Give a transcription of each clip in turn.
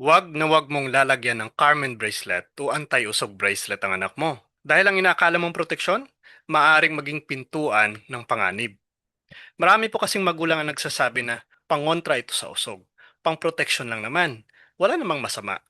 Huwag na huwag mong lalagyan ng Carmen bracelet o anti-usog bracelet ang anak mo. Dahil ang inakala mong proteksyon, maaaring maging pintuan ng panganib. Marami po kasing magulang ang nagsasabi na pangontra ito sa usog. Pang-proteksyon lang naman. Wala namang masama.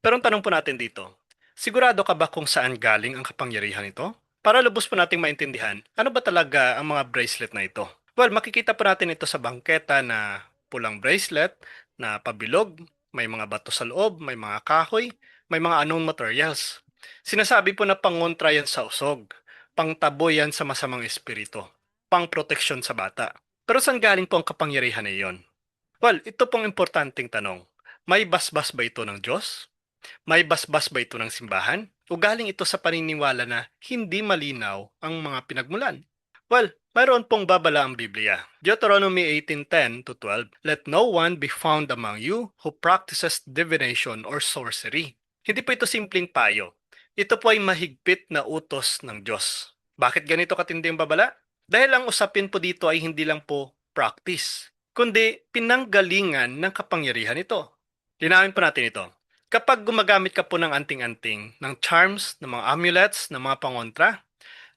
Pero ang tanong po natin dito, sigurado ka ba kung saan galing ang kapangyarihan nito? Para lubos po nating maintindihan, ano ba talaga ang mga bracelet na ito? Well, makikita po natin ito sa bangketa na pulang bracelet, na pabilog, may mga bato sa loob, may mga kahoy, may mga unknown materials. Sinasabi po na pangontra yan sa usog, pangtabo yan sa masamang espiritu, pang-proteksyon sa bata. Pero saan galing po ang kapangyarihan na iyon? Well, ito pong importanteng tanong. May basbas ba ito ng Diyos? May basbas ba ito ng simbahan? O galing ito sa paniniwala na hindi malinaw ang mga pinagmulan? Well, mayroon pong babala ang Biblia. Deuteronomy 18:10 to 12, "Let no one be found among you who practices divination or sorcery." Hindi po ito simpleng payo. Ito po ay mahigpit na utos ng Diyos. Bakit ganito katindi ang babala? Dahil ang usapin po dito ay hindi lang po practice, kundi pinanggalingan ng kapangyarihan ito. Linawin po natin ito. Kapag gumagamit ka po ng anting-anting, ng charms, ng mga amulets, ng mga pangontra,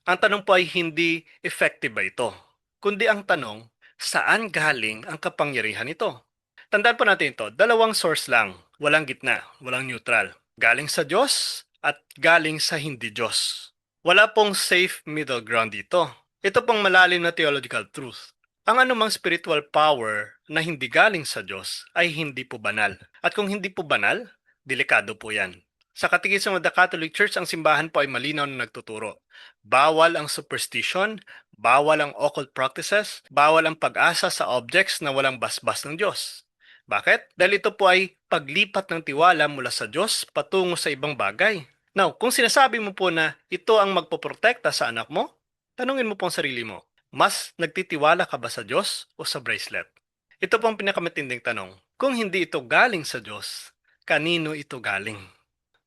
ang tanong po ay hindi effective ba ito? Kundi ang tanong, saan galing ang kapangyarihan nito? Tandaan po natin ito, dalawang source lang, walang gitna, walang neutral. Galing sa Diyos at galing sa hindi Diyos. Wala pong safe middle ground dito. Ito pong malalim na theological truth. Ang anumang spiritual power na hindi galing sa Diyos ay hindi po banal. At kung hindi po banal, delikado po yan. Sa Katekismo of the Catholic Church, ang simbahan po ay malinaw na nagtuturo. Bawal ang superstition, bawal ang occult practices, bawal ang pag-asa sa objects na walang basbas ng Diyos. Bakit? Dahil ito po ay paglipat ng tiwala mula sa Diyos patungo sa ibang bagay. Now, kung sinasabi mo po na ito ang magpoprotekta sa anak mo, tanungin mo po ang sarili mo, mas nagtitiwala ka ba sa Diyos o sa bracelet? Ito po ang pinakamatinding tanong. Kung hindi ito galing sa Diyos, kanino ito galing?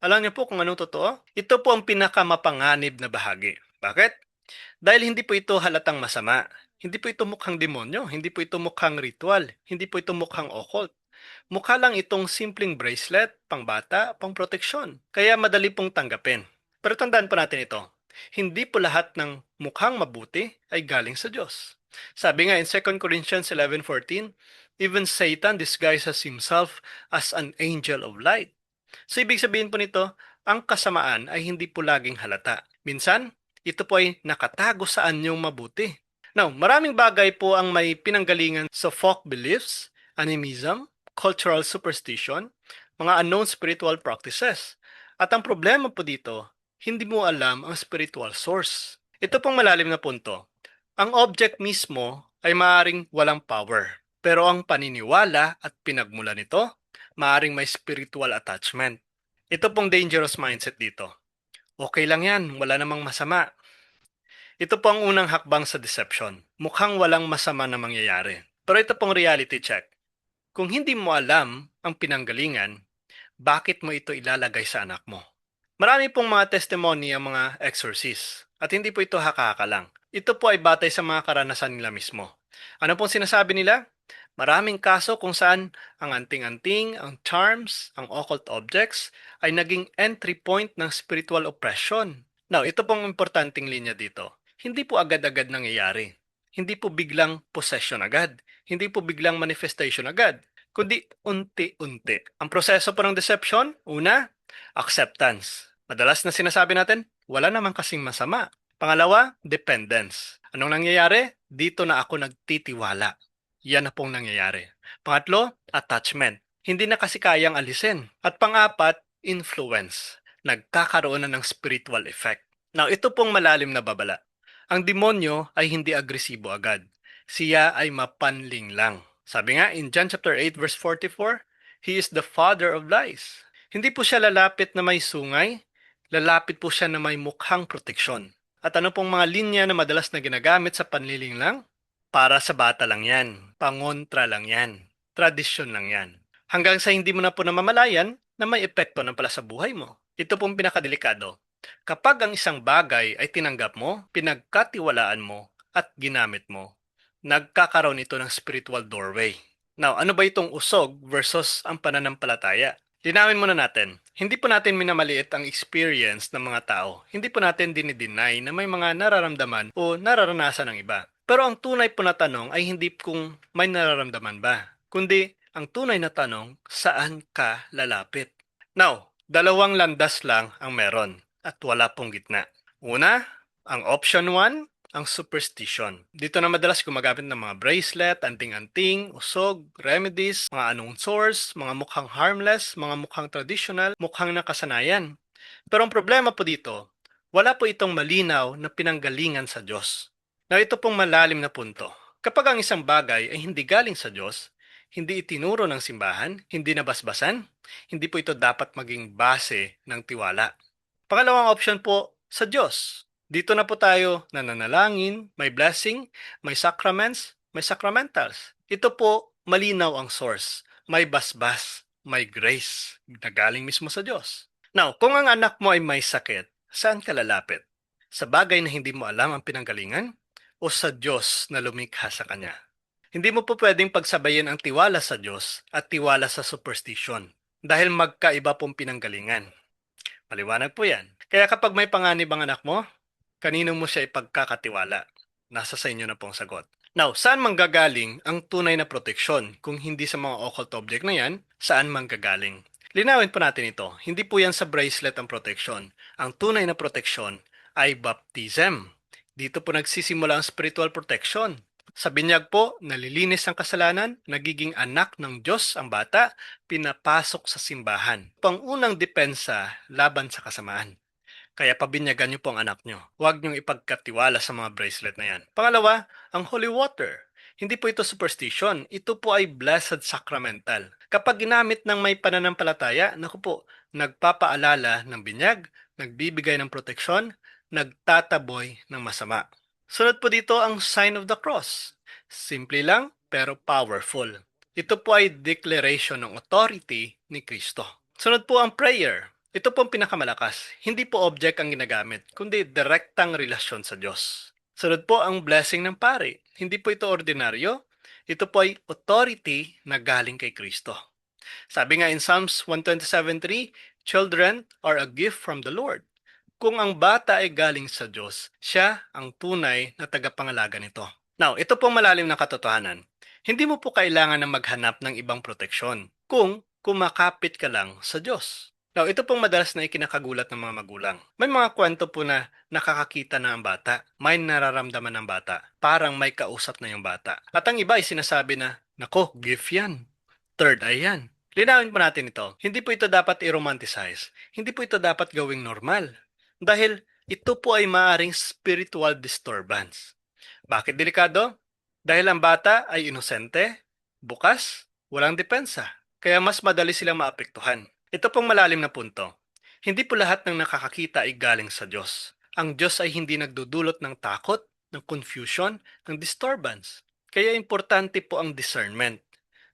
Alam niyo po kung anong totoo? Ito po ang pinakamapanganib na bahagi. Bakit? Dahil hindi po ito halatang masama. Hindi po ito mukhang demonyo. Hindi po ito mukhang ritual. Hindi po ito mukhang occult. Mukha lang itong simpleng bracelet, pangbata, pangproteksyon. Kaya madali pong tanggapin. Pero tandaan po natin ito. Hindi po lahat ng mukhang mabuti ay galing sa Diyos. Sabi nga in 2 Corinthians 11:14, "Even Satan disguises himself as an angel of light." So ibig sabihin po nito, ang kasamaan ay hindi po laging halata. Minsan, ito po ay nakatago sa anyong mabuti. Now, maraming bagay po ang may pinanggalingan sa folk beliefs, animism, cultural superstition, mga unknown spiritual practices. At ang problema po dito, hindi mo alam ang spiritual source. Ito pong malalim na punto. Ang object mismo ay maaaring walang power, pero ang paniniwala at pinagmula nito, maaaring may spiritual attachment. Ito pong dangerous mindset dito. Okay lang yan, wala namang masama. Ito po ang unang hakbang sa deception. Mukhang walang masama na mangyayari. Pero ito pong reality check. Kung hindi mo alam ang pinanggalingan, bakit mo ito ilalagay sa anak mo? Marami pong mga testimony ang mga exorcist. At hindi po ito haka-haka lang. Ito po ay batay sa mga karanasan nila mismo. Ano pong sinasabi nila? Maraming kaso kung saan ang anting-anting, ang charms, ang occult objects ay naging entry point ng spiritual oppression. Now, ito pong importanteng linya dito. Hindi po agad-agad nangyayari. Hindi po biglang possession agad. Hindi po biglang manifestation agad. Kundi unti-unti. Ang proseso po ng deception, una, acceptance. Madalas na sinasabi natin, wala naman kasing masama. Pangalawa, dependence. Anong nangyayari? Dito na ako nagtitiwala. Yan na pong nangyayari. Pangatlo, attachment. Hindi na kasi kayang alisin. At pangapat, influence. Nagkakaroon na ng spiritual effect. Now, ito pong malalim na babala. Ang demonyo ay hindi agresibo agad. Siya ay mapanling lang. Sabi nga in John chapter 8 verse 44, "He is the father of lies." Hindi po siya lalapit na may sungay, lalapit po siya na may mukhang proteksyon. At ano pong mga linya na madalas na ginagamit sa panliling lang? Para sa bata lang yan, pangontra lang yan, tradisyon lang yan. Hanggang sa hindi mo na po namamalayan na may epekto na pala sa buhay mo. Ito pong pinakadelikado. Kapag ang isang bagay ay tinanggap mo, pinagkatiwalaan mo, at ginamit mo, nagkakaroon ito ng spiritual doorway. Now, ano ba itong usog versus ang pananampalataya? Linawin muna natin, hindi po natin minamaliit ang experience ng mga tao. Hindi po natin dinideny na may mga nararamdaman o nararanasan ng iba. Pero ang tunay po na tanong ay hindi kung may nararamdaman ba, kundi ang tunay na tanong, saan ka lalapit? Now, dalawang landas lang ang meron at wala pong gitna. Una, ang option 1, ang superstition. Dito na madalas gumagamit ng mga bracelet, anting-anting, usog, remedies, mga anong source, mga mukhang harmless, mga mukhang traditional, mukhang nakasanayan. Pero ang problema po dito, wala po itong malinaw na pinanggalingan sa Diyos. Now ito pong malalim na punto. Kapag ang isang bagay ay hindi galing sa Diyos, hindi itinuro ng simbahan, hindi nabasbasan, hindi po ito dapat maging base ng tiwala. Pangalawang option po, sa Diyos. Dito na po tayo nananalangin, may blessing, may sacraments, may sacramentals. Ito po, malinaw ang source. May basbas, may grace na galing mismo sa Diyos. Now, kung ang anak mo ay may sakit, saan ka lalapit? Sa bagay na hindi mo alam ang pinanggalingan? O sa Diyos na lumikha sa Kanya? Hindi mo po pwedeng pagsabayin ang tiwala sa Diyos at tiwala sa superstition dahil magkaiba pong pinanggalingan. Maliwanag po yan. Kaya kapag may panganib ang anak mo, kanino mo siya ipagkakatiwala? Nasa sa inyo na pong sagot. Now, saan manggagaling ang tunay na proteksyon? Kung hindi sa mga occult object na yan, saan manggagaling? Linawin po natin ito. Hindi po yan sa bracelet ang proteksyon. Ang tunay na proteksyon ay baptism. Dito po nagsisimula ang spiritual protection. Sa binyag po, nalilinis ang kasalanan, nagiging anak ng Diyos ang bata, pinapasok sa simbahan. Pangunang depensa laban sa kasamaan. Kaya pabinyagan niyo po ang anak niyo. Huwag niyong ipagkatiwala sa mga bracelet na yan. Pangalawa, ang holy water. Hindi po ito superstition. Ito po ay blessed sacramental. Kapag ginamit ng may pananampalataya, naku po, nagpapaalala ng binyag, nagbibigay ng proteksyon, nagtataboy ng masama. Sunod po dito ang sign of the cross. Simple lang pero powerful. Ito po ay declaration ng authority ni Kristo. Sunod po ang prayer. Ito po ang pinakamalakas. Hindi po object ang ginagamit, kundi direktang relasyon sa Diyos. Sunod po ang blessing ng pari. Hindi po ito ordinaryo. Ito po ay authority na galing kay Kristo. Sabi nga in Psalms 127:3, children are a gift from the Lord. Kung ang bata ay galing sa Diyos, siya ang tunay na tagapangalaga nito. Now, ito pong malalim na katotohanan. Hindi mo po kailangan na maghanap ng ibang proteksyon kung kumakapit ka lang sa Diyos. Now, ito pong madalas na ikinakagulat ng mga magulang. May mga kwento po na nakakakita na ang bata, may nararamdaman ng bata, parang may kausap na yung bata. At ang iba ay sinasabi na, nako, gift yan. Third eye yan. Linawin po natin ito. Hindi po ito dapat i-romanticize. Hindi po ito dapat gawing normal. Dahil ito po ay maaring spiritual disturbance. Bakit delikado? Dahil ang bata ay inosente, bukas, walang depensa. Kaya mas madali silang maapektuhan. Ito pong malalim na punto. Hindi po lahat ng nakakakita ay galing sa Diyos. Ang Diyos ay hindi nagdudulot ng takot, ng confusion, ng disturbance. Kaya importante po ang discernment.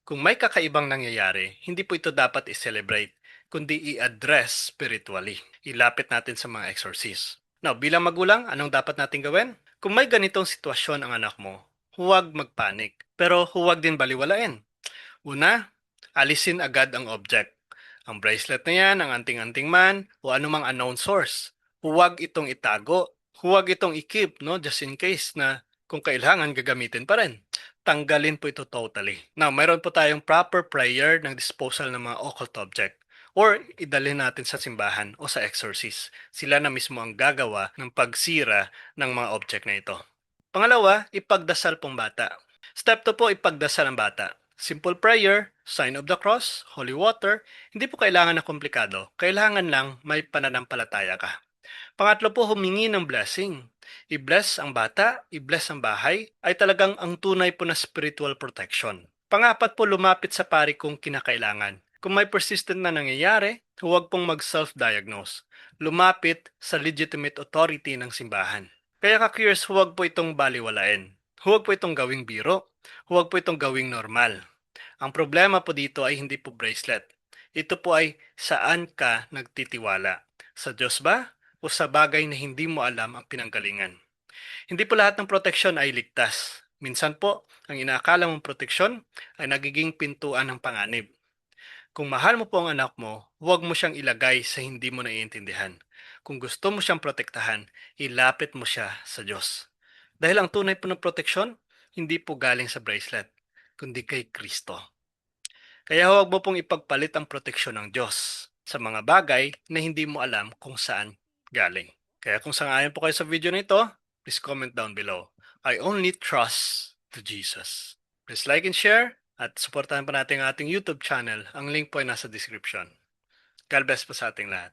Kung may kakaibang nangyayari, hindi po ito dapat i-celebrate, kundi i-address spiritually. Ilapit natin sa mga exorcist. Now, bilang magulang, anong dapat natin gawin? Kung may ganitong sitwasyon ang anak mo, huwag magpanik, pero huwag din baliwalain. Una, alisin agad ang object. Ang bracelet na yan, ang anting-anting man, o anumang unknown source. Huwag itong itago. Huwag itong i-keep, no? Just in case na kung kailangan gagamitin pa rin. Tanggalin po ito totally. Now, mayroon po tayong proper prayer ng disposal ng mga occult object or idalhin natin sa simbahan o sa exorcist. Sila na mismo ang gagawa ng pagsira ng mga object na ito. Pangalawa, ipagdasal pong bata. Step 2 po, ipagdasal ang bata. Simple prayer, sign of the cross, holy water, hindi po kailangan na komplikado. Kailangan lang may pananampalataya ka. Pangatlo po, humingi ng blessing. I-bless ang bata, i-bless ang bahay, ay talagang ang tunay po na spiritual protection. Pangapat po, lumapit sa pari kung kinakailangan. Kung may persistent na nangyayari, huwag pong mag-self-diagnose. Lumapit sa legitimate authority ng simbahan. Kaya ka-curious, huwag po itong baliwalain. Huwag po itong gawing biro. Huwag po itong gawing normal. Ang problema po dito ay hindi po bracelet. Ito po ay saan ka nagtitiwala. Sa Diyos ba? O sa bagay na hindi mo alam ang pinanggalingan. Hindi po lahat ng proteksyon ay ligtas. Minsan po, ang inaakala mong proteksyon ay nagiging pintuan ng panganib. Kung mahal mo po ang anak mo, huwag mo siyang ilagay sa hindi mo naiintindihan. Kung gusto mo siyang protektahan, ilapit mo siya sa Diyos. Dahil ang tunay po ng proteksyon, hindi po galing sa bracelet, kundi kay Kristo. Kaya huwag mo pong ipagpalit ang proteksyon ng Diyos sa mga bagay na hindi mo alam kung saan galing. Kaya kung sangayon po kayo sa video na ito, please comment down below. I only trust to Jesus. Please like and share at supportahan pa natin ang ating YouTube channel. Ang link po ay nasa description. God bless po sa ating lahat.